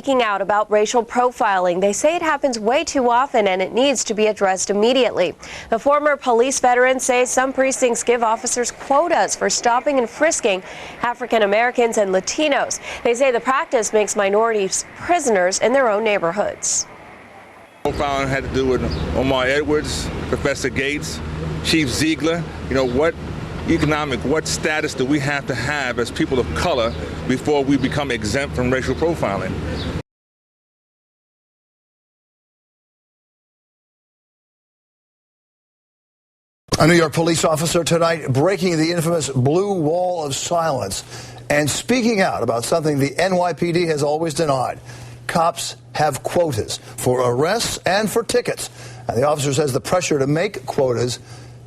speaking out about racial profiling. They say it happens way too often and it needs to be addressed immediately. The former police veterans say some precincts give officers quotas for stopping and frisking African Americans and Latinos. They say the practice makes minorities prisoners in their own neighborhoods. Profiling had to do with Omar Edwards, Professor Gates, Chief Ziegler. You know, what status do we have to have as people of color before we become exempt from racial profiling? A New York police officer tonight breaking the infamous blue wall of silence and speaking out about something the NYPD has always denied. Cops have quotas for arrests and for tickets. And the officer says the pressure to make quotas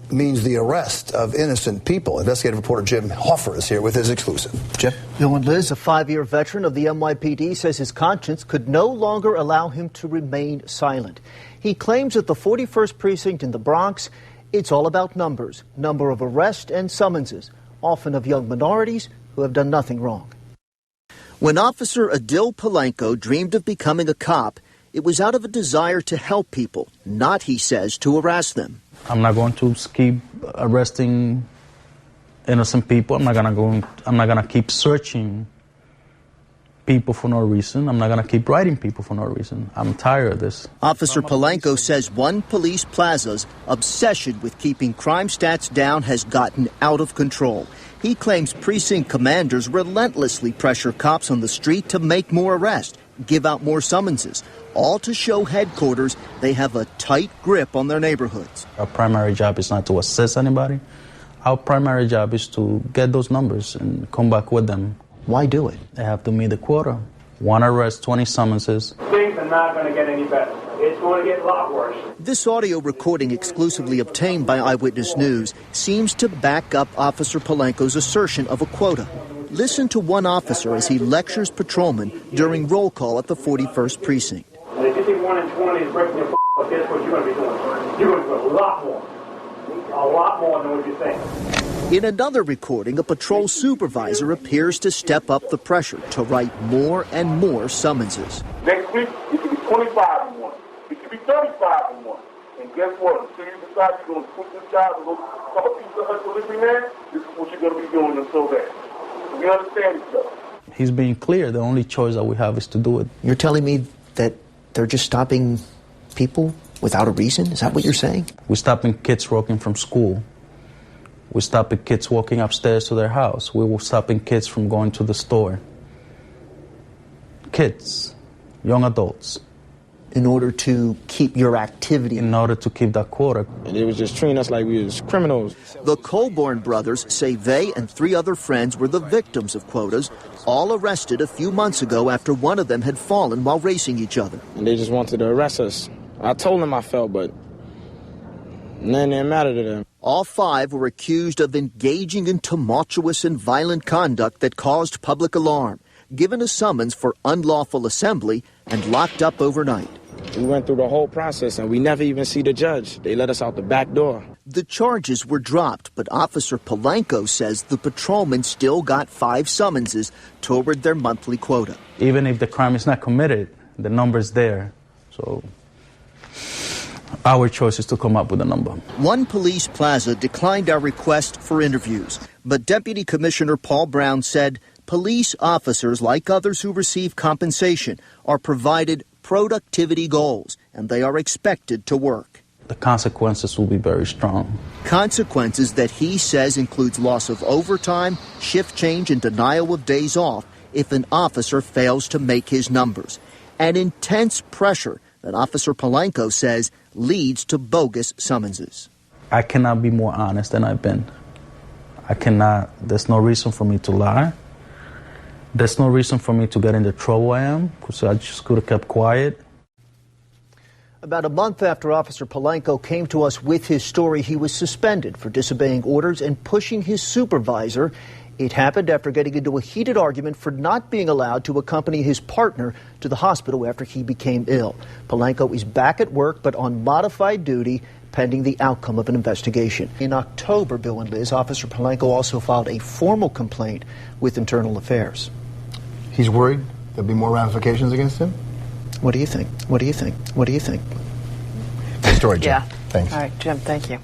means the arrest of innocent people. Investigative reporter Jim Hoffer is here with his exclusive. Jim? Bill and Liz, a 5-year veteran of the NYPD, says his conscience could no longer allow him to remain silent. He claims at the 41st Precinct in the Bronx, it's all about numbers, number of arrests and summonses, often of young minorities who have done nothing wrong. When Officer Adil Polanco dreamed of becoming a cop, it was out of a desire to help people, not, he says, to harass them. I'm not going to keep arresting innocent people. I'm not gonna keep searching people for no reason. I'm not gonna keep writing people for no reason. I'm tired of this. Officer Polanco says one police plaza's obsession with keeping crime stats down has gotten out of control. He claims precinct commanders relentlessly pressure cops on the street to make more arrests, give out more summonses, all to show headquarters they have a tight grip on their neighborhoods. Our primary job is not to assist anybody. Our primary job is to get those numbers and come back with them. Why do it? They have to meet the quota. 1 arrest, 20 summonses. Things are not going to get any better. It's going to get a lot worse. This audio recording, exclusively obtained by Eyewitness News, seems to back up Officer Polanco's assertion of a quota. Listen to one officer as he lectures patrolmen during roll call at the 41st Precinct. And if you think 1 in 20 is breaking your up, guess what you're going to be doing? You're going to do a lot more than what you think. In another recording, a patrol supervisor appears to step up the pressure to write more and more summonses. Next week, it could be 25 in one. It could be 35 in one. And guess what? Until you decide you're going to quit this job and go become a piece of hustle man, this is what you're going to be doing until then. We understand each other. He's being clear. The only choice that we have is to do it. You're telling me that they're just stopping people without a reason? Is that what you're saying? We're stopping kids walking from school. We're stopping kids walking upstairs to their house. We were stopping kids from going to the store. Kids, young adults. In order to keep your activity. In order to keep that quota. And it was just treating us like we was criminals. The Colborn brothers say they and 3 other friends were the victims of quotas, all arrested a few months ago after one of them had fallen while racing each other. And they just wanted to arrest us. I told them I fell, but none didn't matter to them. All 5 were accused of engaging in tumultuous and violent conduct that caused public alarm, given a summons for unlawful assembly, and locked up overnight. We went through the whole process, and we never even see the judge. They let us out the back door. The charges were dropped, but Officer Polanco says the patrolmen still got 5 summonses toward their monthly quota. Even if the crime is not committed, the number's there. So our choice is to come up with a number. One police plaza declined our request for interviews, but Deputy Commissioner Paul Brown said police officers, like others who receive compensation, are provided productivity goals, and they are expected to work. The consequences will be very strong. Consequences that he says includes loss of overtime, shift change, and denial of days off if an officer fails to make his numbers. And intense pressure that Officer Polanco says leads to bogus summonses. I cannot be more honest than I've been. There's no reason for me to lie. There's no reason for me to get in the trouble I am, because I just could have kept quiet. About a month after Officer Polanco came to us with his story, he was suspended for disobeying orders and pushing his supervisor. It happened after getting into a heated argument for not being allowed to accompany his partner to the hospital after he became ill. Polanco is back at work, but on modified duty, pending the outcome of an investigation. In October, Bill and Liz, Officer Polanco also filed a formal complaint with Internal Affairs. He's worried There'll be more ramifications against him? What do you think? What do you think? What do you think? Good story, Jim. Yeah. Thanks. All right, Jim, thank you.